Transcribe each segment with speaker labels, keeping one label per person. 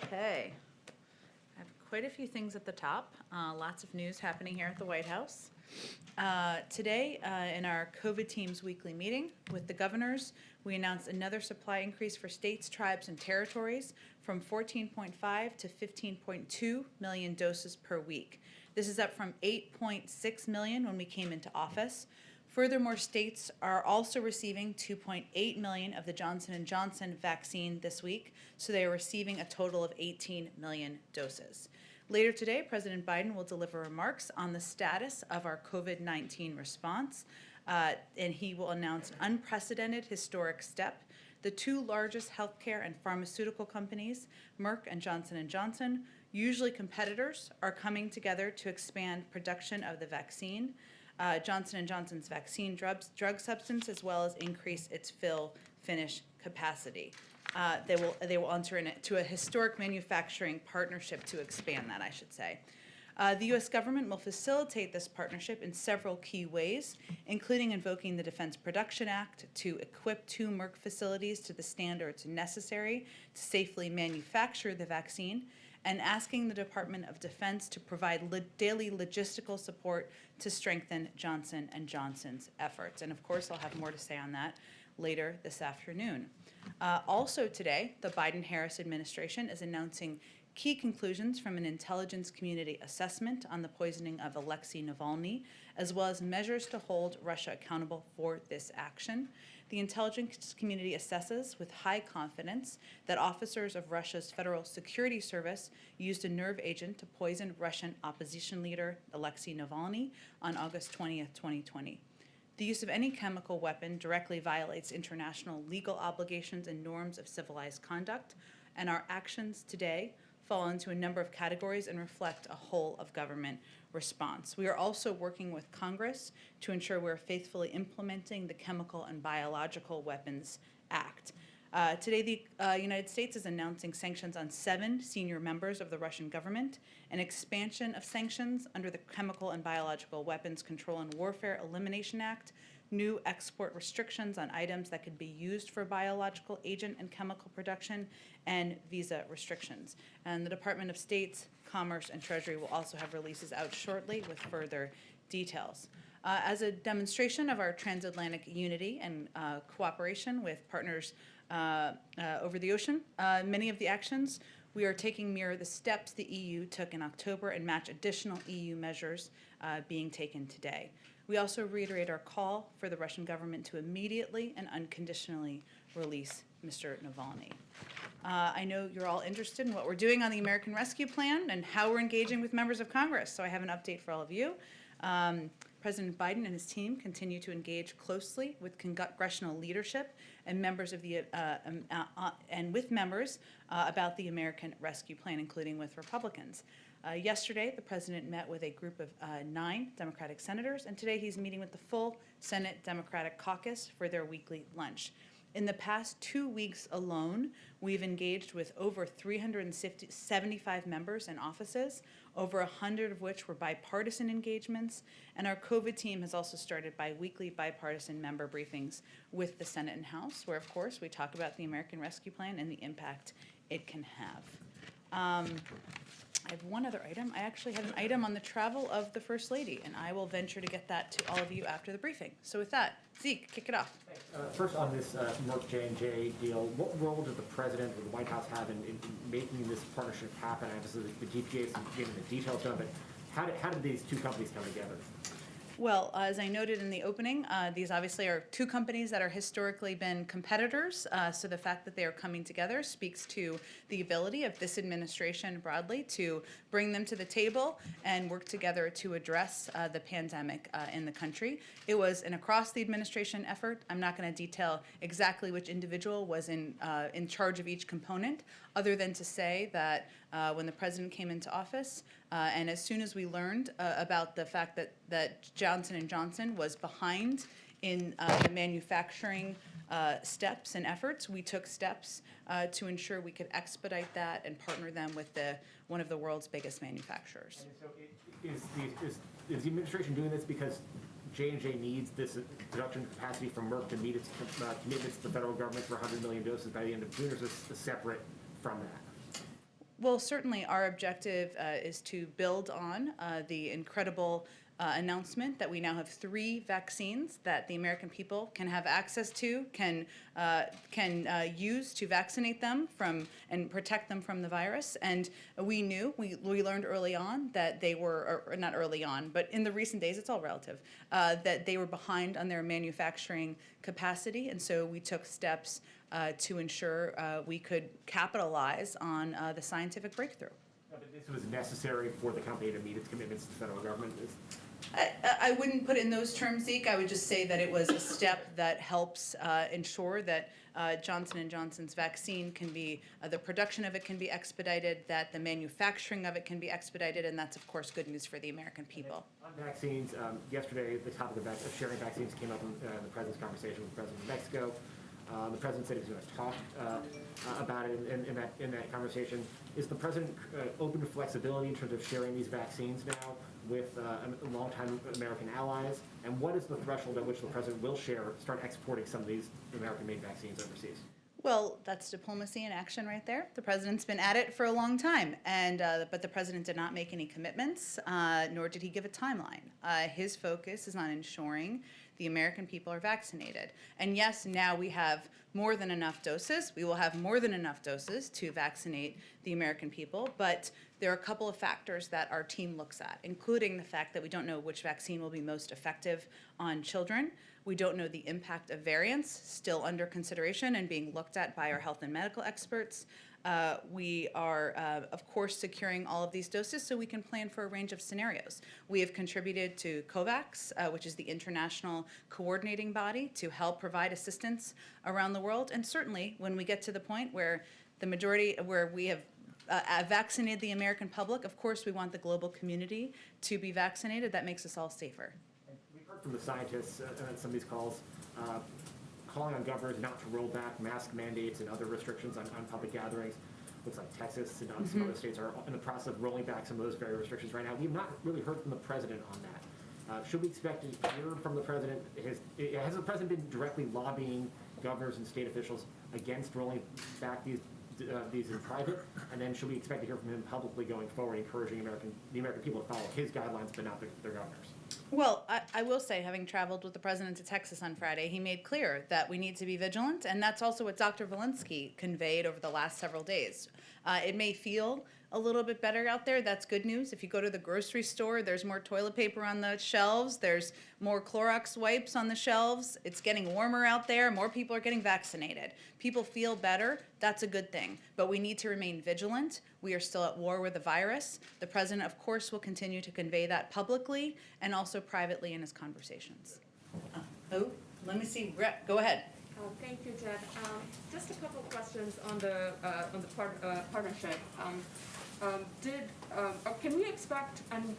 Speaker 1: Okay. I have quite a few things at the top. Lots of news happening here at the White House. Today, in our COVID team's weekly meeting with the governors, we announced another supply increase for states, tribes, and territories from 14.5 to 15.2 million doses per week. This is up from 8.6 million when we came into office. Furthermore, states are also receiving 2.8 million of the Johnson & Johnson vaccine this week, so they are receiving a total of 18 million doses. Later today, President Biden will deliver remarks on the status of our COVID-19 response, and he will announce an unprecedented historic step. The two largest healthcare and pharmaceutical companies, Merck and Johnson & Johnson, usually competitors, are coming together to expand production of the vaccine. Johnson & Johnson's vaccine drug substance, as well as increase its fill-finish capacity. They will enter into a historic manufacturing partnership to expand that, I should say. The U.S. government will facilitate this partnership in several key ways, including invoking the Defense Production Act to equip two Merck facilities to the standards necessary to safely manufacture the vaccine, and asking the Department of Defense to provide daily logistical support to strengthen Johnson & Johnson's efforts. And of course, I'll have more to say on that later this afternoon. Also today, the Biden-Harris administration is announcing key conclusions from an intelligence community assessment on the poisoning of Alexei Navalny, as well as measures to hold Russia accountable for this action. The intelligence community assesses with high confidence that officers of Russia's Federal Security Service used a nerve agent to poison Russian opposition leader Alexei Navalny on August 20th, 2020. The use of any chemical weapon directly violates international legal obligations and norms of civilized conduct, and our actions today fall into a number of categories and reflect a whole of government response. We are also working with Congress to ensure we're faithfully implementing the Chemical and Biological Weapons Act. Today, the United States is announcing sanctions on 7 senior members of the Russian government, an expansion of sanctions under the Chemical and Biological Weapons Control and Warfare Elimination Act, new export restrictions on items that could be used for biological agent and chemical production, and visa restrictions. And the Department of State, Commerce, and Treasury will also have releases out shortly with further details. As a demonstration of our transatlantic unity and cooperation with partners over the ocean, many of the actions we are taking mirror the steps the EU took in October and match additional EU measures being taken today. We also reiterate our call for the Russian government to immediately and unconditionally release Mr. Navalny. I know you're all interested in what we're doing on the American Rescue Plan and how we're engaging with members of Congress, so I have an update for all of you. President Biden and his team continue to engage closely with congressional leadership and members of the with members about the American Rescue Plan, including with Republicans. Yesterday, the president met with a group of 9 Democratic senators, and today he's meeting with the full Senate Democratic caucus for their weekly lunch. In the past 2 weeks alone, we've engaged with over 375 members and offices, over 100 of which were bipartisan engagements, and our COVID team has also started bi-weekly bipartisan member briefings with the Senate and House, where, of course, we talk about the American Rescue Plan and the impact it can have. I have one other item. I actually have an item on the travel of the First Lady, and I will venture to get that to all of you after the briefing. So with that, Zeke, kick it off.
Speaker 2: First on this Merck J&J deal, what role did the President or the White House have in making this partnership happen? Obviously, the DPA is giving the details done, but how did these two companies come together?
Speaker 1: Well, as I noted in the opening, these obviously are two companies that are historically been competitors, so the fact that they are coming together speaks to the ability of this administration broadly to bring them to the table and work together to address the pandemic in the country. It was an across-the-administration effort. I'm not going to detail exactly which individual was in charge of each component, other than to say that when the president came into office, and as soon as we learned about the fact that Johnson & Johnson was behind in the manufacturing steps and efforts, we took steps to ensure we could expedite that and partner them with one of the world's biggest manufacturers.
Speaker 2: And so is the administration doing this because J&J needs this production capacity from Merck to meet its commitments to the federal government for 100 million doses by the end of June, or is this separate from that?
Speaker 1: Well, certainly our objective is to build on the incredible announcement that we now have 3 vaccines that the American people can have access to, can use to vaccinate them from and protect them from the virus. And we learned early on that they were, or not early on, but in the recent days, it's all relative, that they were behind on their manufacturing capacity. And so we took steps to ensure we could capitalize on the scientific breakthrough.
Speaker 2: But this was necessary for the company to meet its commitments to the federal government?
Speaker 1: I wouldn't put it in those terms, Zeke. I would just say that it was a step that helps ensure that Johnson & Johnson's vaccine can be, the production of it can be expedited, that the manufacturing of it can be expedited, and that's, of course, good news for the American people.
Speaker 2: On vaccines, yesterday the topic of sharing vaccines came up in the President's conversation with the President of Mexico. The President said he was going to talk about it in that conversation. Is the President open to flexibility in terms of sharing these vaccines now with longtime American allies? And what is the threshold at which the President will start exporting some of these American-made vaccines overseas?
Speaker 1: Well, that's diplomacy in action right there. The President's been at it for a long time, and but the President did not make any commitments, nor did he give a timeline. His focus is on ensuring the American people are vaccinated. And yes, now we have more than enough doses. We will have more than enough doses to vaccinate the American people, but there are a couple of factors that our team looks at, including the fact that we don't know which vaccine will be most effective on children. We don't know the impact of variants, still under consideration and being looked at by our health and medical experts. We are, of course, securing all of these doses so we can plan for a range of scenarios. We have contributed to COVAX, which is the international coordinating body, to help provide assistance around the world. And certainly, when we get to the point where the majority, where we have vaccinated the American public, of course, we want the global community to be vaccinated. That makes us all safer.
Speaker 2: We've heard from the scientists on some of these calls calling on governors not to roll back mask mandates and other restrictions on public gatherings. Looks like Texas and some other states are in the process of rolling back some of those very restrictions right now. We've not really heard from the President on that. Should we expect to hear from the President? Has the President been directly lobbying governors and state officials against rolling back these in private? And then should we expect to hear from him publicly going forward, encouraging the American people to follow his guidelines but not their governors?
Speaker 1: Well, I will say, having traveled with the President to Texas on Friday, he made clear that we need to be vigilant, and that's also what Dr. Walensky conveyed over the last several days. It may feel a little bit better out there. That's good news. If you go to the grocery store, there's more toilet paper on the shelves. There's more Clorox wipes on the shelves. It's getting warmer out there. More people are getting vaccinated. People feel better. That's a good thing. But we need to remain vigilant. We are still at war with the virus. The President, of course, will continue to convey that publicly and also privately in his conversations. Let me see. Brett, go ahead.
Speaker 3: Thank you, Jed. Just a couple of questions on the partnership. Can we expect, and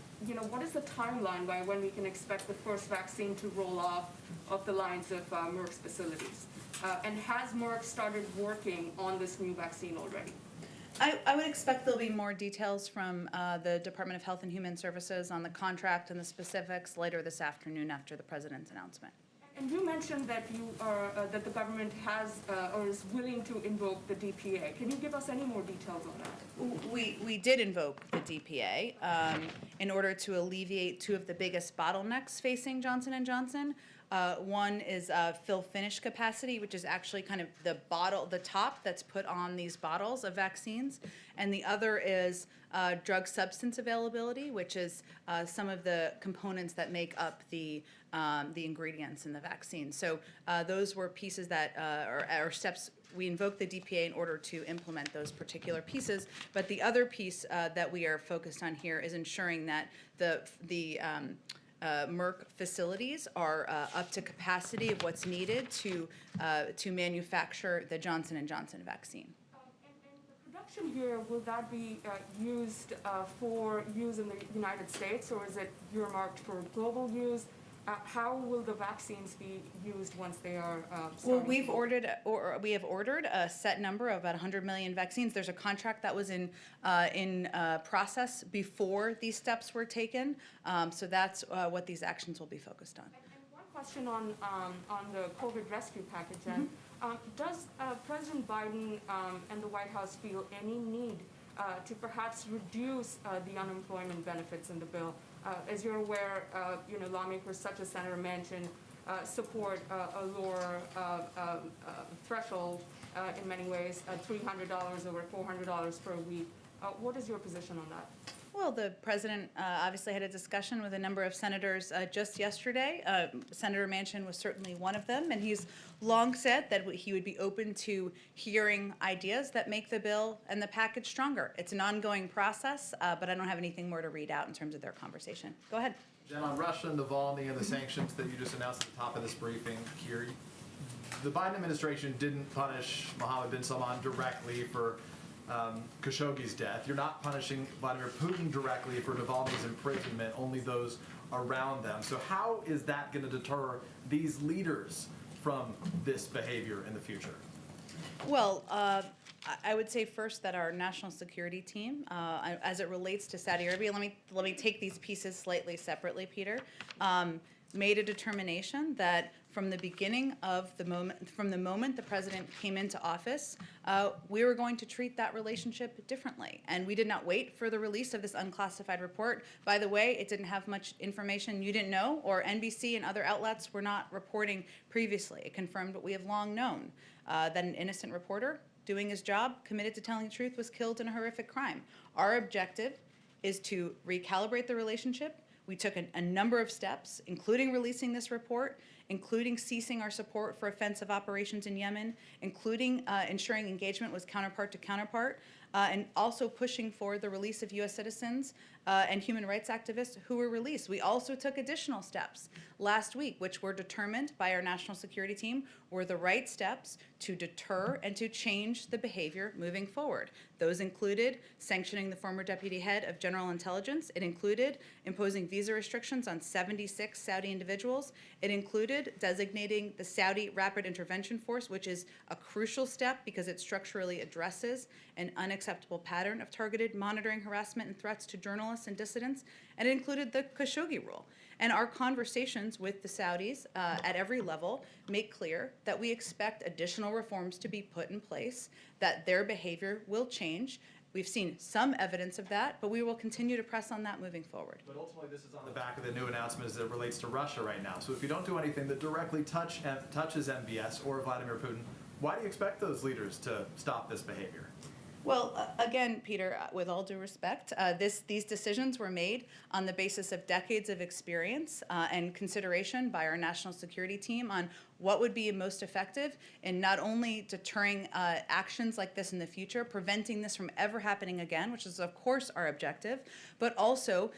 Speaker 3: what is the timeline by when we can expect the first vaccine to roll off of the lines of Merck's facilities? And has Merck started working on this new vaccine already?
Speaker 1: I would expect there'll be more details from the Department of Health and Human Services on the contract and the specifics later this afternoon after the President's announcement.
Speaker 3: And you mentioned that that the government has or is willing to invoke the DPA. Can you give us any more details on that?
Speaker 1: We did invoke the DPA in order to alleviate 2 of the biggest bottlenecks facing Johnson & Johnson. One is fill finish capacity, which is actually kind of the top that's put on these bottles of vaccines. And the other is drug substance availability, which is some of the components that make up the ingredients in the vaccine. So those were pieces that are steps. We invoked the DPA in order to implement those particular pieces. But the other piece that we are focused on here is ensuring that the Merck facilities are up to capacity of what's needed to manufacture the Johnson & Johnson vaccine.
Speaker 3: And the production here, will that be used for use in the United States, or is it earmarked for global use? How will the vaccines be used once they are
Speaker 1: Well, we have ordered a set number of about 100 million vaccines. There's a contract that was in process before these steps were taken. So that's what these actions will be focused on.
Speaker 3: And one question on the COVID rescue package. Does President Biden and the White House feel any need to perhaps reduce the unemployment benefits in the bill. As you're aware, lawmakers such as Senator Manchin support a lower threshold in many ways, $300 over $400 per week. What is your position on that?
Speaker 1: Well, the president obviously had a discussion with a number of senators just yesterday. Senator Manchin was certainly one of them, and he's long said that he would be open to hearing ideas that make the bill and the package stronger. It's an ongoing process, but I don't have anything more to read out in terms of their conversation. Go ahead.
Speaker 4: Jen, on Russia, Navalny, and the sanctions that you just announced at the top of this briefing here, the Biden administration didn't punish Mohammed bin Salman directly for Khashoggi's death. You're not punishing Vladimir Putin directly for Navalny's imprisonment, only those around them. So how is that going to deter these leaders from this behavior in the future?
Speaker 1: Well, I would say first that our national security team, as it relates to Saudi Arabia, let me take these pieces slightly separately, Peter, made a determination that from the moment the president came into office, we were going to treat that relationship differently. And we did not wait for the release of this unclassified report. By the way, it didn't have much information you didn't know, or NBC and other outlets were not reporting previously. It confirmed what we have long known, that an innocent reporter doing his job, committed to telling the truth, was killed in a horrific crime. Our objective is to recalibrate the relationship. We took a number of steps, including releasing this report, including ceasing our support for offensive operations in Yemen, including ensuring engagement was counterpart to counterpart, and also pushing for the release of U.S. citizens and human rights activists who were released. We also took additional steps last week, which were determined by our national security team were the right steps to deter and to change the behavior moving forward. Those included sanctioning the former deputy head of General Intelligence. It included imposing visa restrictions on 76 Saudi individuals. It included designating the Saudi Rapid Intervention Force, which is a crucial step because it structurally addresses an unacceptable pattern of targeted monitoring, harassment, and threats to journalists and dissidents. And it included the Khashoggi rule. And our conversations with the Saudis at every level make clear that we expect additional reforms to be put in place, that their behavior will change. We've seen some evidence of that, but we will continue to press on that moving forward.
Speaker 4: But ultimately, this is on the back of the new announcement as it relates to Russia right now. So if you don't do anything that directly touches MBS or Vladimir Putin, why do you expect those leaders to stop this behavior?
Speaker 1: Well, again, Peter, with all due respect, these decisions were made on the basis of decades of experience and consideration by our national security team on what would be most effective in not only deterring actions like this in the future, preventing this from ever happening again, which is, of course, our objective, but also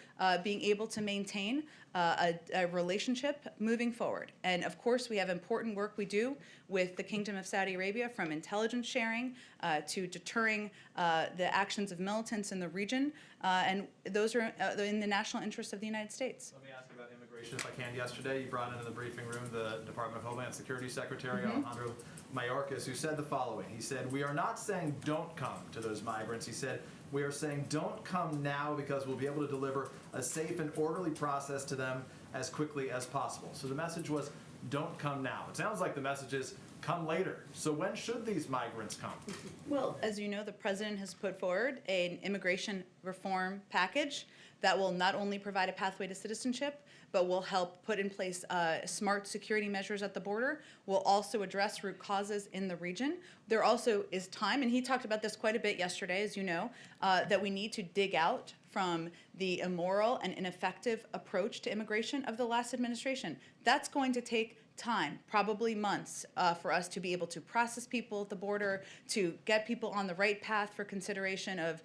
Speaker 1: being able to maintain a relationship moving forward. And, of course, we have important work we do with the Kingdom of Saudi Arabia, from intelligence sharing to deterring the actions of militants in the region, and those are in the national interest of the United States.
Speaker 4: Let me ask you about immigration, if I can. Yesterday, you brought into the briefing room the Department of Homeland Security Secretary, Alejandro Mayorkas, who said the following. He said, "We are not saying don't come to those migrants." He said, "We are saying don't come now because we'll be able to deliver a safe and orderly process to them as quickly as possible." So the message was, don't come now. It sounds like the message is, come later. So when should these migrants come?
Speaker 1: Well, as you know, the president has put forward an immigration reform package that will not only provide a pathway to citizenship, but will help put in place smart security measures at the border, will also address root causes in the region. There also is time, and he talked about this quite a bit yesterday, as you know, that we need to dig out from the immoral and ineffective approach to immigration of the last administration. That's going to take time, probably months, for us to be able to process people at the border, to get people on the right path for consideration of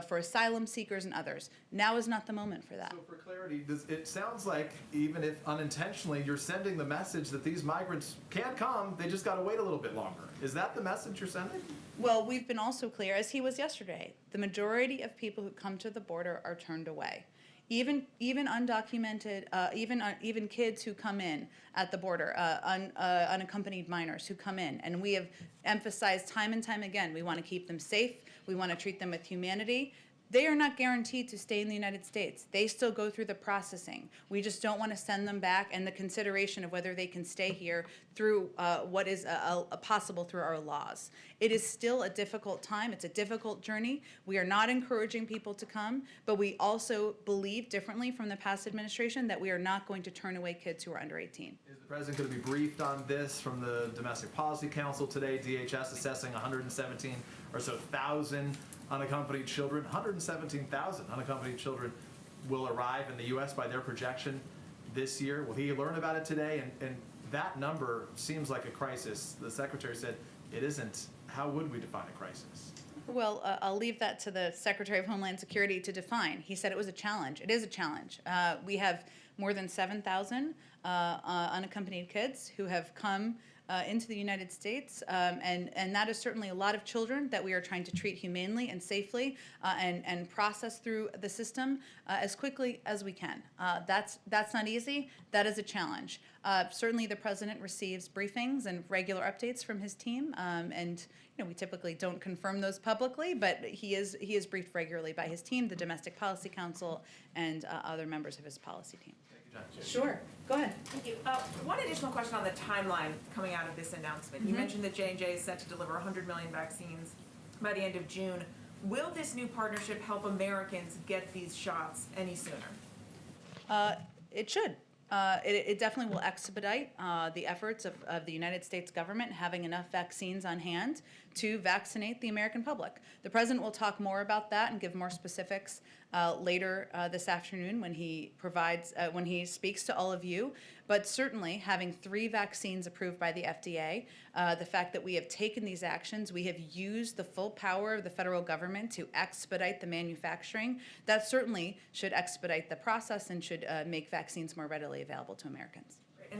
Speaker 1: for asylum seekers and others. Now is not the moment for that.
Speaker 4: So for clarity, it sounds like, even if unintentionally, you're sending the message that these migrants can come, they just got to wait a little bit longer. Is that the message you're sending?
Speaker 1: Well, we've been also clear, as he was yesterday, the majority of people who come to the border are turned away. Even undocumented, even kids who come in at the border, unaccompanied minors who come in, and we have emphasized time and time again, we want to keep them safe, we want to treat them with humanity. they are not guaranteed to stay in the United States. They still go through the processing. We just don't want to send them back, and the consideration of whether they can stay here through what is possible through our laws. It is still a difficult time. It's a difficult journey. We are not encouraging people to come, but we also believe differently from the past administration that we are not going to turn away kids who are under 18.
Speaker 4: Is the president going to be briefed on this from the Domestic Policy Council today? DHS assessing 117 or so thousand unaccompanied children. 117,000 unaccompanied children will arrive in the U.S. by their projection this year. Will he learn about it today? And that number seems like a crisis. The secretary said it isn't. How would we define a crisis?
Speaker 1: Well, I'll leave that to the Secretary of Homeland Security to define. He said it was a challenge. It is a challenge. We have more than 7,000 unaccompanied kids who have come into the United States, and that is certainly a lot of children that we are trying to treat humanely and safely and process through the system as quickly as we can. That's not easy. That is a challenge. Certainly, the president receives briefings and regular updates from his team, and we typically don't confirm those publicly, but he is briefed regularly by his team, the Domestic Policy Council, and other members of his policy team.
Speaker 4: Thank you, Jen.
Speaker 1: Sure. Go ahead.
Speaker 5: Thank you. One additional question on the timeline coming out of this announcement. You mentioned that J&J is set to deliver 100 million vaccines by the end of June. Will this new partnership help Americans get these shots any sooner?
Speaker 1: It should. It definitely will expedite the efforts of the United States government having enough vaccines on hand to vaccinate the American public. The president will talk more about that and give more specifics later this afternoon when he speaks to all of you. But certainly, having 3 vaccines approved by the FDA, the fact that we have taken these actions, we have used the full power of the federal government to expedite the manufacturing, that certainly should expedite the process and should make vaccines more readily available to Americans.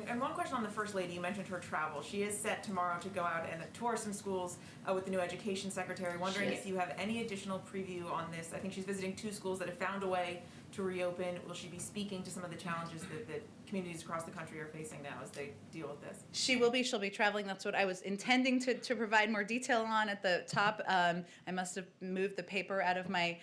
Speaker 5: And one question on the First Lady. You mentioned her travel. She is set tomorrow to go out and tour some schools with the new Education Secretary. Wondering if you have any additional preview on this. I think she's visiting 2 schools that have found a way to reopen. Will she be speaking to some of the challenges that communities across the country are facing now as they deal with this?
Speaker 1: She will be. She'll be traveling. That's what I was intending to provide more detail on at the top. I must have moved the paper out of my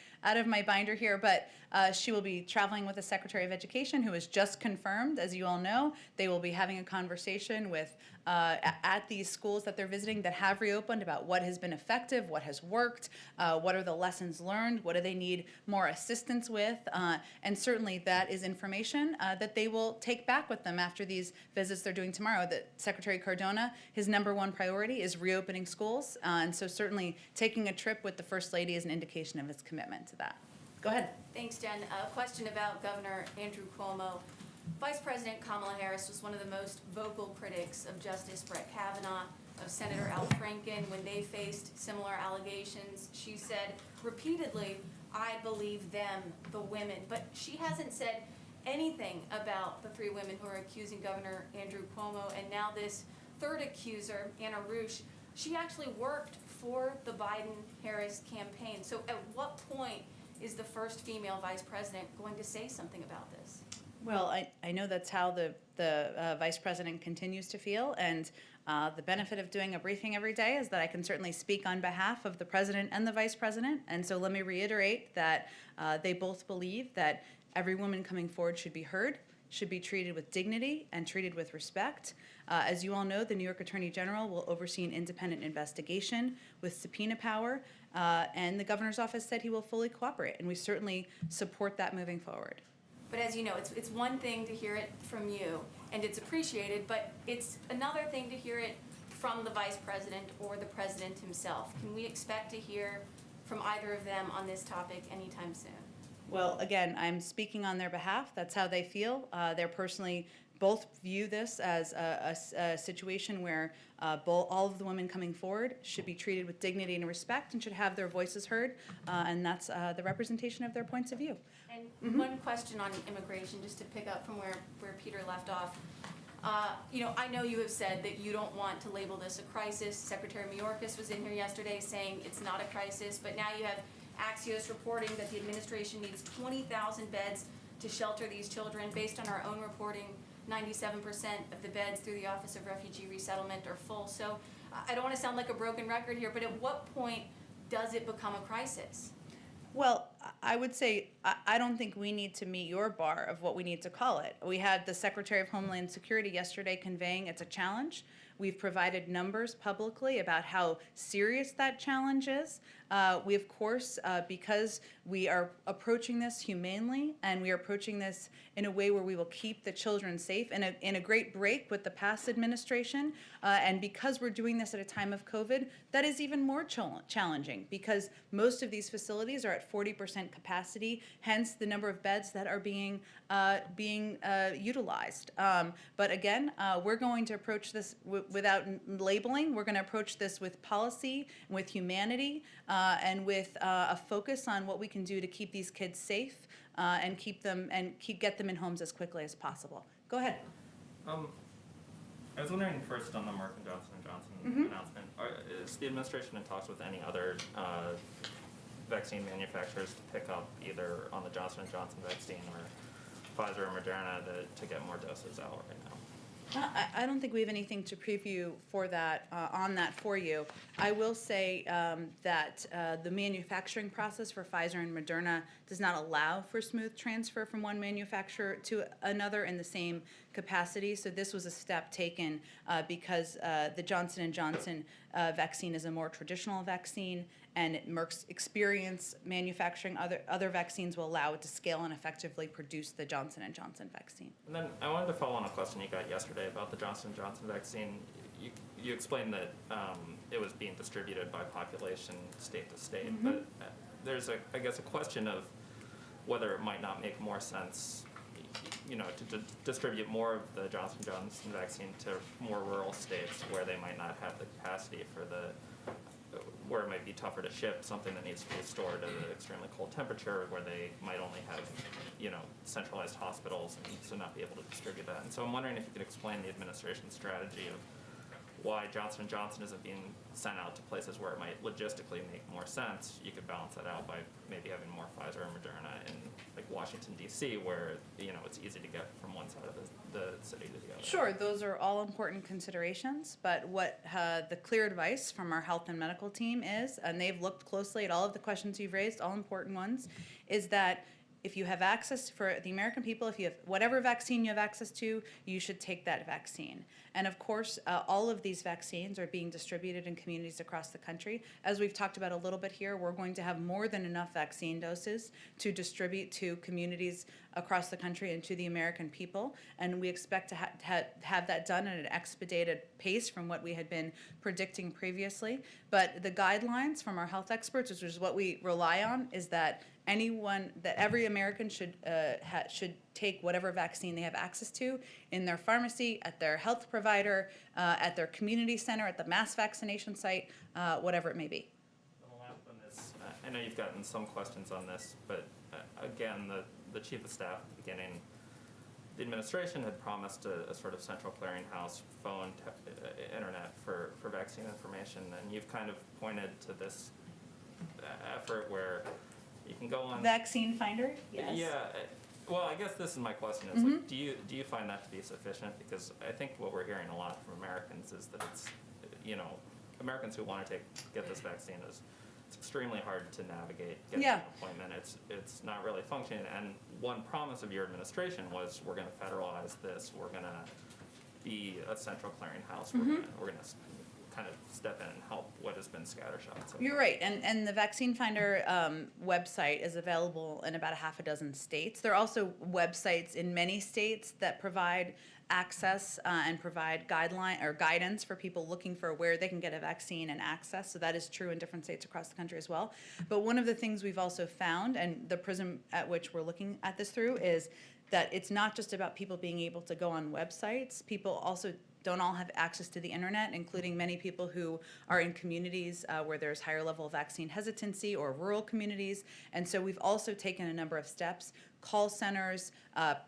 Speaker 1: binder here, but she will be traveling with the Secretary of Education, who is just confirmed, as you all know. They will be having a conversation with at these schools that they're visiting that have reopened about what has been effective, what has worked, what are the lessons learned, what do they need more assistance with, and certainly that is information that they will take back with them after these visits they're doing tomorrow. That Secretary Cardona, his #1 priority is reopening schools, and so certainly taking a trip with the First Lady is an indication of his commitment to that. Go ahead.
Speaker 6: Thanks, Jen. A question about Governor Andrew Cuomo. Vice President Kamala Harris was one of the most vocal critics of Justice Brett Kavanaugh, of Senator Al Franken when they faced similar allegations. She said repeatedly, "I believe them, the women," but she hasn't said anything about the 3 women who are accusing Governor Andrew Cuomo, and now this third accuser, Anna Rush, she actually worked for the Biden-Harris campaign. So at what point is the first female vice president going to say something about this?
Speaker 1: Well, I know that's how the vice president continues to feel, and the benefit of doing a briefing every day is that I can certainly speak on behalf of the president and the vice president. And so let me reiterate that they both believe that every woman coming forward should be heard, should be treated with dignity and treated with respect. As you all know, the New York Attorney General will oversee an independent investigation with subpoena power, and the governor's office said he will fully cooperate, and we certainly support that moving forward.
Speaker 6: But as you know, it's one thing to hear it from you, and it's appreciated, but it's another thing to hear it from the vice president or the president himself. Can we expect to hear from either of them on this topic anytime soon?
Speaker 1: Well, again, I'm speaking on their behalf. That's how they feel. They're personally both view this as a situation where all of the women coming forward should be treated with dignity and respect and should have their voices heard, and that's the representation of their points of view.
Speaker 6: And one question on immigration, just to pick up from where Peter left off. I know you have said that you don't want to label this a crisis. Secretary Mayorkas was in here yesterday saying it's not a crisis, but now you have Axios reporting that the administration needs 20,000 beds to shelter these children. Based on our own reporting, 97% of the beds through the Office of Refugee Resettlement are full. So I don't want to sound like a broken record here, but at what point does it become a crisis?
Speaker 1: Well, I would say, I don't think we need to meet your bar of what we need to call it. We had the Secretary of Homeland Security yesterday conveying it's a challenge. We've provided numbers publicly about how serious that challenge is. We, of course, because we are approaching this humanely and we are approaching this in a way where we will keep the children safe in a great break with the past administration. And because we're doing this at a time of COVID, that is even more challenging because most of these facilities are at 40% capacity, hence the number of beds that are being utilized. But again, we're going to approach this without labeling. We're going to approach this with policy, with humanity, and with a focus on what we can do to keep these kids safe and get them in homes as quickly as possible. Go ahead.
Speaker 7: I was wondering first on the Merck and Johnson & Johnson announcement, is the administration in talks with any other vaccine manufacturers to pick up either on the Johnson & Johnson vaccine or Pfizer or Moderna to get more doses out right now?
Speaker 1: I don't think we have anything to preview for that, on that for you. I will say that the manufacturing process for Pfizer and Moderna does not allow for smooth transfer from one manufacturer to another in the same capacity. So this was a step taken because the Johnson & Johnson vaccine is a more traditional vaccine, and Merck's experience manufacturing other vaccines will allow it to scale and effectively produce the Johnson & Johnson vaccine.
Speaker 7: And then I wanted to follow on a question you got yesterday about the Johnson & Johnson vaccine. You explained that it was being distributed by population state to state, but there's I guess a question of whether it might not make more sense, to distribute more of the Johnson & Johnson vaccine to more rural states where they might not have the capacity for where it might be tougher to ship something that needs to be stored at an extremely cold temperature, where they might only have, centralized hospitals and so not be able to distribute that. And so I'm wondering if you could explain the administration's strategy of why Johnson & Johnson isn't being sent out to places where it might logistically make more sense. You could balance that out by maybe having more Pfizer or Moderna in like Washington, D.C., where it's easy to get from one side of the city to the other.
Speaker 1: Sure, those are all important considerations, but what the clear advice from our health and medical team is, and they've looked closely at all of the questions you've raised, all important ones, is that if you have access, for the American people, if you have whatever vaccine you have access to, you should take that vaccine. And of course, all of these vaccines are being distributed in communities across the country. As we've talked about a little bit here, we're going to have more than enough vaccine doses to distribute to communities across the country and to the American people. And we expect to have that done at an expedited pace from what we had been predicting previously. But the guidelines from our health experts, which is what we rely on, is that every American should take whatever vaccine they have access to in their pharmacy, at their health provider, at their community center, at the mass vaccination site, whatever it may be.
Speaker 7: And the last one is, I know you've gotten some questions on this, but again, the chief of staff at the beginning, the administration had promised a sort of central clearinghouse, phone, internet for vaccine information, and you've kind of pointed to this effort where you can go on
Speaker 1: Vaccine finder? Yes.
Speaker 7: Yeah. Well, I guess this is my question: is like, do you find that to be sufficient? Because I think what we're hearing a lot from Americans is that it's, Americans who want to get this vaccine it's extremely hard to navigate getting an appointment. It's not really functioning. And one promise of your administration was, we're going to federalize this. We're going to be a central clearinghouse. We're going to kind of step in and help what has been scattershot. So
Speaker 1: You're right, and the Vaccine Finder website is available in about a half a dozen states. There are also websites in many states that provide access and provide guidance for people looking for where they can get a vaccine and access. So that is true in different states across the country as well. But one of the things we've also found, and the prism at which we're looking at this through, is that it's not just about people being able to go on websites. People also don't all have access to the internet, including many people who are in communities where there's higher level of vaccine hesitancy, or rural communities. And so we've also taken a number of steps: call centers,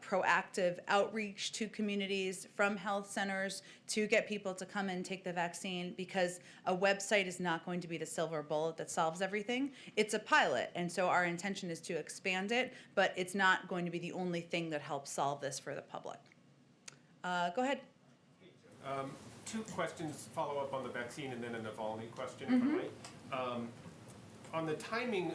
Speaker 1: proactive outreach to communities from health centers to get people to come and take the vaccine, because a website is not going to be the silver bullet that solves everything. It's a pilot, and so our intention is to expand it, but it's not going to be the only thing that helps solve this for the public. Go ahead.
Speaker 8: Two questions, follow up on the vaccine and then an Navalny question, if I might. On the timing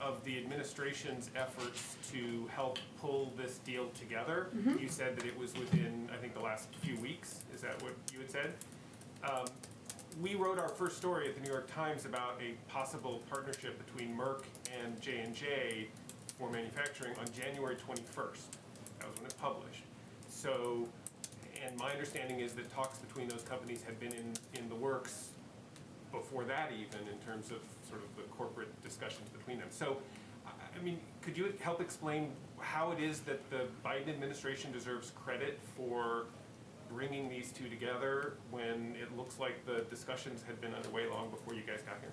Speaker 8: of the administration's efforts to help pull this deal together. You said that it was within, I think, the last few weeks. Is that what you had said? We wrote our first story at the New York Times about a possible partnership between Merck and J&J for manufacturing on January 21st. That was when it published. So, and my understanding is that talks between those companies had been in the works before that even, in terms of sort of the corporate discussions between them. So, I mean, could you help explain how it is that the Biden administration deserves credit for bringing these two together when it looks like the discussions had been underway long before you guys got here?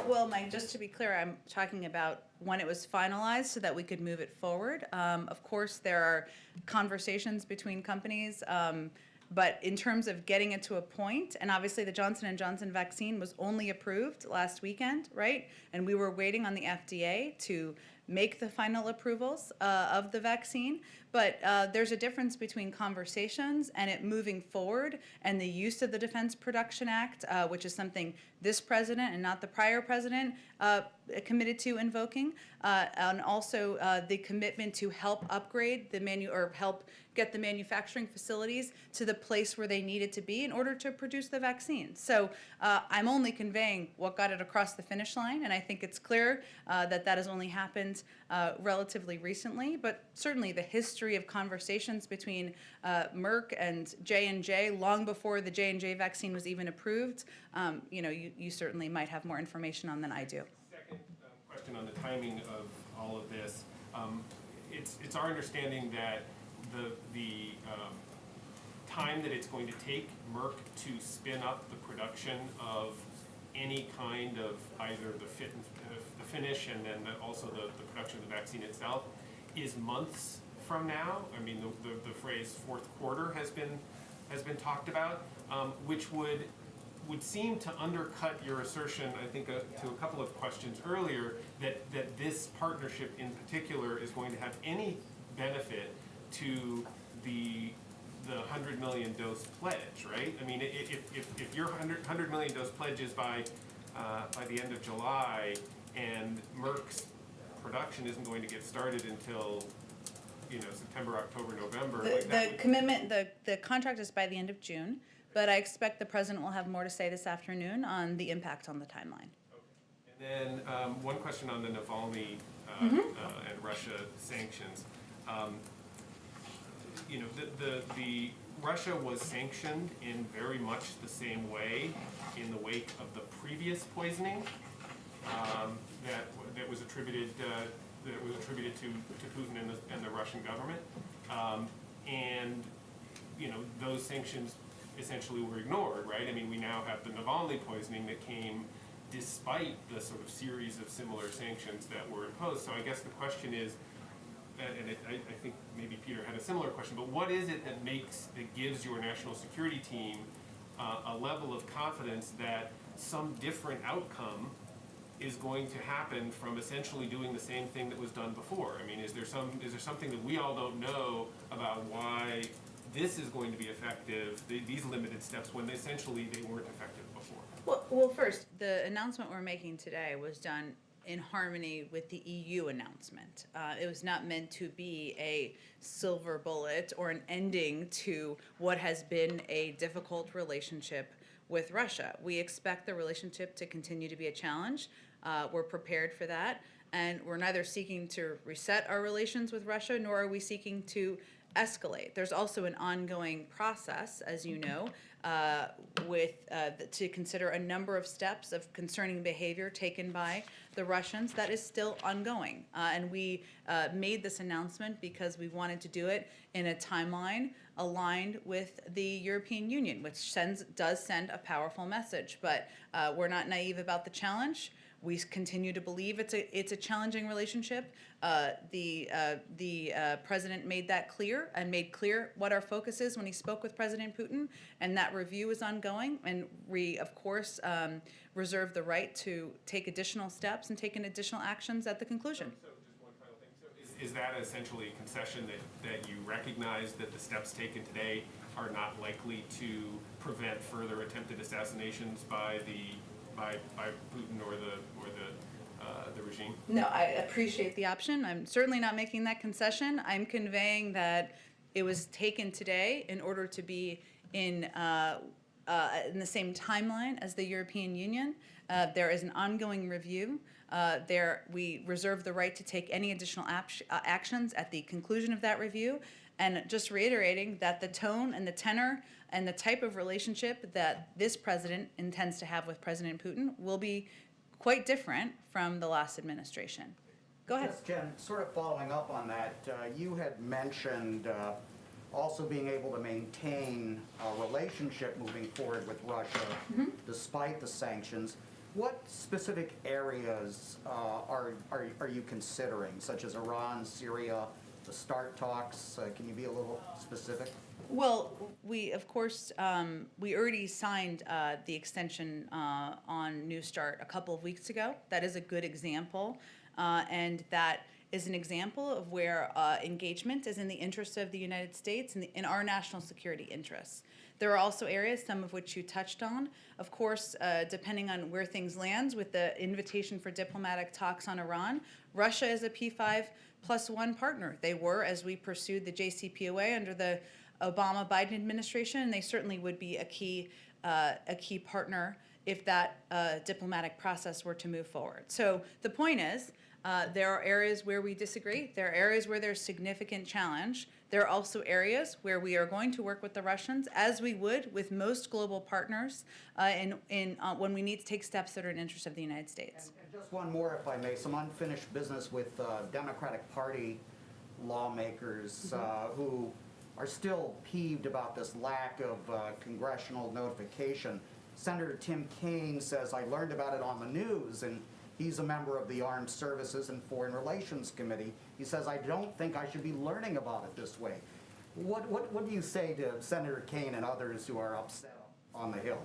Speaker 1: Well, Mike, just to be clear, I'm talking about when it was finalized so that we could move it forward. Of course, there are conversations between companies, but in terms of getting it to a point, and obviously the Johnson & Johnson vaccine was only approved last weekend, right? And we were waiting on the FDA to make the final approvals of the vaccine. But there's a difference between conversations and it moving forward and the use of the Defense Production Act, which is something this president and not the prior president committed to invoking, and also the commitment to help upgrade or help get the manufacturing facilities to the place where they needed to be in order to produce the vaccine. So I'm only conveying what got it across the finish line, and I think it's clear that has only happened relatively recently, but certainly the history of conversations between Merck and J&J long before the J&J vaccine was even approved, you certainly might have more information on than I do.
Speaker 8: Second question on the timing of all of this. It's our understanding that the time that it's going to take Merck to spin up the production of any kind of either the finish and then also the production of the vaccine itself is months from now. I mean, the phrase fourth quarter has been talked about, which would seem to undercut your assertion, I think, to a couple of questions earlier, that this partnership in particular is going to have any benefit to the 100 million dose pledge, right? I mean, if your 100 million dose pledge is by the end of July and Merck's production isn't going to get started until September, October, November.
Speaker 1: The contract is by the end of June, but I expect the president will have more to say this afternoon on the impact on the timeline.
Speaker 8: Okay. And then one question on the Navalny and Russia sanctions. The Russia was sanctioned in very much the same way in the wake of the previous poisoning that was attributed to Putin and the Russian government, and those sanctions essentially were ignored, right? I mean, we now have the Navalny poisoning that came despite the sort of series of similar sanctions that were imposed. So I guess the question is, and I think maybe Peter had a similar question, but what is it that gives your national security team a level of confidence that some different outcome is going to happen from essentially doing the same thing that was done before? I mean, is there something that we all don't know about why this is going to be effective, these limited steps, when essentially they weren't effective before?
Speaker 1: Well, first, the announcement we're making today was done in harmony with the EU announcement. It was not meant to be a silver bullet or an ending to what has been a difficult relationship with Russia. We expect the relationship to continue to be a challenge. We're prepared for that. And we're neither seeking to reset our relations with Russia, nor are we seeking to escalate. There's also an ongoing process, as you know, to consider a number of steps of concerning behavior taken by the Russians that is still ongoing. And we made this announcement because we wanted to do it in a timeline aligned with the European Union, which does send a powerful message. But we're not naive about the challenge. We continue to believe it's a challenging relationship. The president made that clear and made clear what our focus is when he spoke with President Putin, and that review is ongoing. And we, of course, reserve the right to take additional steps and take additional actions at the conclusion.
Speaker 8: So just one final thing. So is that essentially a concession that you recognize that the steps taken today are not likely to prevent further attempted assassinations by Putin or the the regime?
Speaker 1: No, I appreciate the option. I'm certainly not making that concession. I'm conveying that it was taken today in order to be in the same timeline as the European Union. There is an ongoing review. We reserve the right to take any additional actions at the conclusion of that review. And just reiterating that the tone and the tenor and the type of relationship that this president intends to have with President Putin will be quite different from the last administration. Go ahead.
Speaker 9: Yes, Jen, sort of following up on that, you had mentioned also being able to maintain a relationship moving forward with Russia despite the sanctions. What specific areas are you considering, such as Iran, Syria, the START talks? Can you be a little specific?
Speaker 1: Well, we, of course, we already signed the extension on New START a couple of weeks ago. That is a good example, and that is an example of where engagement is in the interest of the United States and in our national security interests. There are also areas, some of which you touched on. Of course, depending on where things land with the invitation for diplomatic talks on Iran, Russia is a P5+1 partner. They were as we pursued the JCPOA under the Obama-Biden administration, and they certainly would be a key partner if that diplomatic process were to move forward. So the point is, there are areas where we disagree. There are areas where there's significant challenge. There are also areas where we are going to work with the Russians, as we would with most global partners, when we need to take steps that are in the interest of the United States.
Speaker 9: And just one more, if I may, some unfinished business with Democratic Party lawmakers who are still peeved about this lack of congressional notification. Senator Tim Kaine says, I learned about it on the news, and he's a member of the Armed Services and Foreign Relations Committee. He says, I don't think I should be learning about it this way. What do you say to Senator Kaine and others who are upset on the Hill?